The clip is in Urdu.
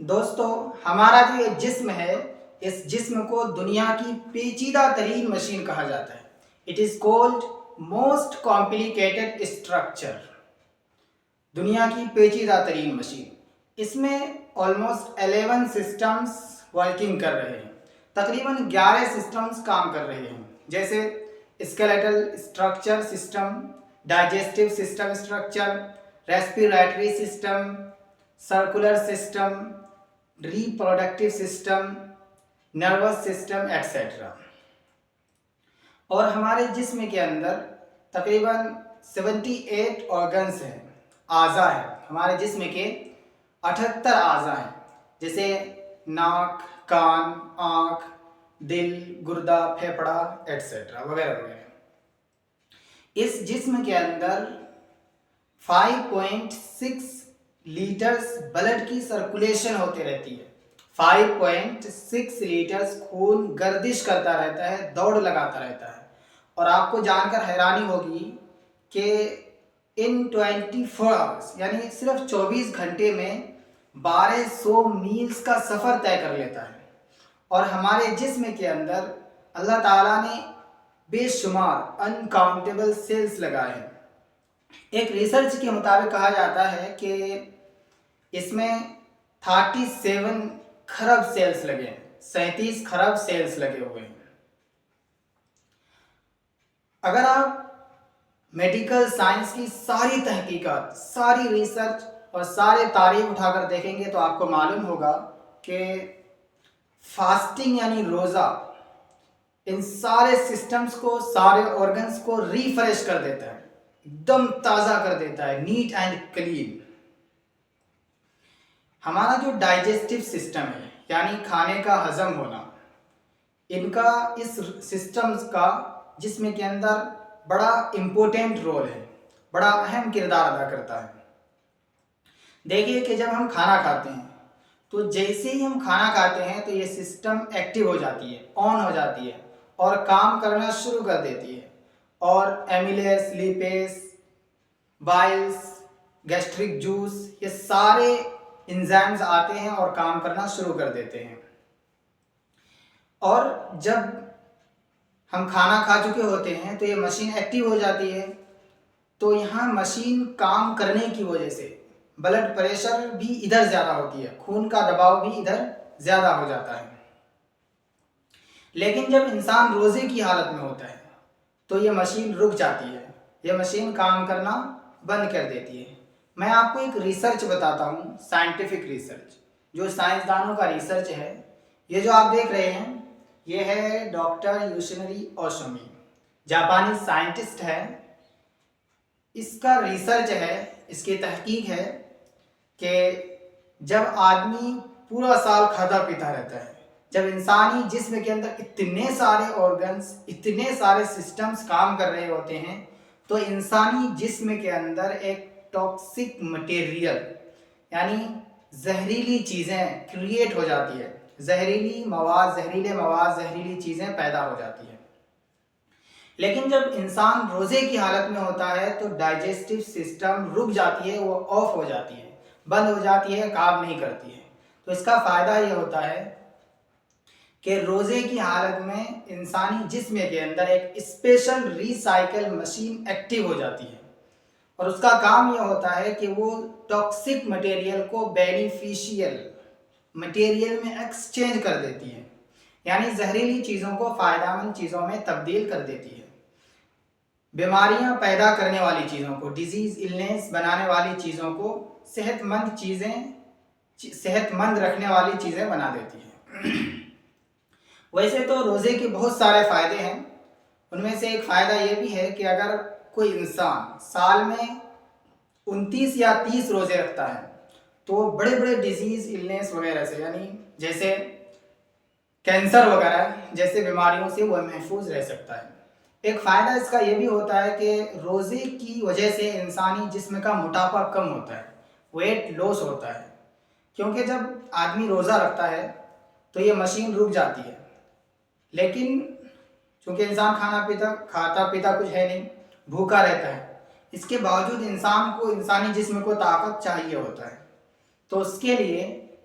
دوستو، ہمارا جو یہ جسم ہے، اس جسم کو دنیا کی پیچیدہ ترین مشین کہا جاتا ہے۔ It is called most complicated structure, دنیا کی پیچیدہ ترین مشین۔ اس میں آلموسٹ 11 سسٹمز ورکنگ کر رہے ہیں، تقریباً 11 سسٹمز کام کر رہے ہیں، جیسے skeletal structure system, digestive system structure, respiratory system, circular system, reproductive system, nervous system et cetera. اور ہمارے جسم کے اندر تقریباً 78 آرگنس ہیں، اعضاء ہیں۔ ہمارے جسم کے 78 اعضاء ہیں، جیسے ناک، کان، آنکھ، دل، گردہ، پھیپھڑا ایٹسیٹرا وغیرہ وغیرہ۔ اس جسم کے اندر 5.6 لیٹرز بلڈ کی سرکولیشن ہوتی رہتی ہے۔ 5.6 لیٹرز خون گردش کرتا رہتا ہے، دوڑ لگاتا رہتا ہے۔ اور آپ کو جان کر حیرانی ہوگی کہ ان 24 آورس یعنی صرف 24 گھنٹے میں 1200 میلز کا سفر طے کر لیتا ہے۔ اور ہمارے جسم کے اندر اللہ تعالیٰ نے بے شمار انکاؤنٹیبل سیلز لگائے ہیں۔ ایک ریسرچ کے مطابق کہا جاتا ہے کہ اس میں 37 کھرب سیلز لگے ہیں، 37 کھرب سیلز لگے ہوئے ہیں۔ اگر آپ میڈیکل سائنس کی ساری تحقیقات، ساری ریسرچ اور سارے تاریخ اٹھا کر دیکھیں گے تو آپ کو معلوم ہوگا کہ فاسٹنگ یعنی روزہ ان سارے سسٹمز کو، سارے آرگنز کو ریفریش کر دیتا ہے، ایک دم تازہ کر دیتا ہے، نیٹ اینڈ کلین۔ ہمارا جو ڈائجسٹو سسٹم ہے یعنی کھانے کا ہضم ہونا، ان کا اس سسٹمز کا جسم کے اندر بڑا امپورٹنٹ رول ہے، بڑا اہم کردار ادا کرتا ہے۔ دیکھیے کہ جب ہم کھانا کھاتے ہیں تو جیسے ہی ہم کھانا کھاتے ہیں تو یہ سسٹم ایکٹیو ہو جاتی ہے، آن ہو جاتی ہے اور کام کرنا شروع کر دیتی ہے، اور ایمیلیس، لیپیس، بائلز، گیسٹرک جوس، یہ سارے انزائمز آتے ہیں اور کام کرنا شروع کر دیتے ہیں۔ اور جب ہم کھانا کھا چکے ہوتے ہیں تو یہ مشین ایکٹیو ہو جاتی ہے، تو یہاں مشین کام کرنے کی وجہ سے بلڈ پریشر بھی ادھر زیادہ ہوتی ہے، خون کا دباؤ بھی ادھر زیادہ ہو جاتا ہے۔ لیکن جب انسان روزے کی حالت میں ہوتا ہے تو یہ مشین رک جاتی ہے، یہ مشین کام کرنا بند کر دیتی ہے۔ میں آپ کو ایک ریسرچ بتاتا ہوں، سائنٹیفک ریسرچ، جو سائنسدانوں کا ریسرچ ہے۔ یہ جو آپ دیکھ رہے ہیں یہ ہے ڈاکٹر یوشینری اوشومی، جاپانی سائنٹسٹ ہے۔ اس کا ریسرچ ہے، اس کی تحقیق ہے کہ جب آدمی پورا سال کھاتا پیتا رہتا ہے، جب انسانی جسم کے اندر اتنے سارے آرگنز، اتنے سارے سسٹمز کام کر رہے ہوتے ہیں، تو انسانی جسم کے اندر ایک ٹاکسک مٹیریل یعنی زہریلی چیزیں کریٹ ہو جاتی ہے، زہریلے مواد، زہریلی چیزیں پیدا ہو جاتی ہیں۔ لیکن جب انسان روزے کی حالت میں ہوتا ہے تو ڈائجسٹو سسٹم رک جاتی ہے، وہ آف ہو جاتی ہے، بند ہو جاتی ہے، کام نہیں کرتی ہے۔ تو اس کا فائدہ یہ ہوتا ہے کہ روزے کی حالت میں انسانی جسم کے اندر ایک اسپیشل ریسائیکل مشین ایکٹیو ہو جاتی ہے، اور اس کا کام یہ ہوتا ہے کہ وہ ٹاکسک مٹیریل کو بینیفیشیل مٹیریل میں ایکسچینج کر دیتی ہے، یعنی زہریلی چیزوں کو فائدہ مند چیزوں میں تبدیل کر دیتی ہے۔ بیماریاں پیدا کرنے والی چیزوں کو، ڈیزیز النیس بنانے والی چیزوں کو صحت مند رکھنے والی چیزیں بنا دیتی ہے۔ ویسے تو روزے کے بہت سارے فائدے ہیں، ان میں سے ایک فائدہ یہ بھی ہے کہ اگر کوئی انسان سال میں 29 یا 30 روزے رکھتا ہے تو بڑے بڑے ڈیزیز النیس وغیرہ سے، یعنی جیسے کینسر وغیرہ جیسے بیماریوں سے وہ محفوظ رہ سکتا ہے۔ ایک فائدہ اس کا یہ بھی ہوتا ہے کہ روزے کی وجہ سے انسانی جسم کا موٹاپا کم ہوتا ہے، ویٹ لاس ہوتا ہے، کیونکہ جب آدمی روزہ رکھتا ہے تو یہ مشین رک جاتی ہے، لیکن چونکہ انسان کھاتا پیتا کچھ ہے نہیں، بھوکا رہتا ہے، اس کے باوجود انسانی جسم کو طاقت چاہیے ہوتا ہے، تو اس کے لیے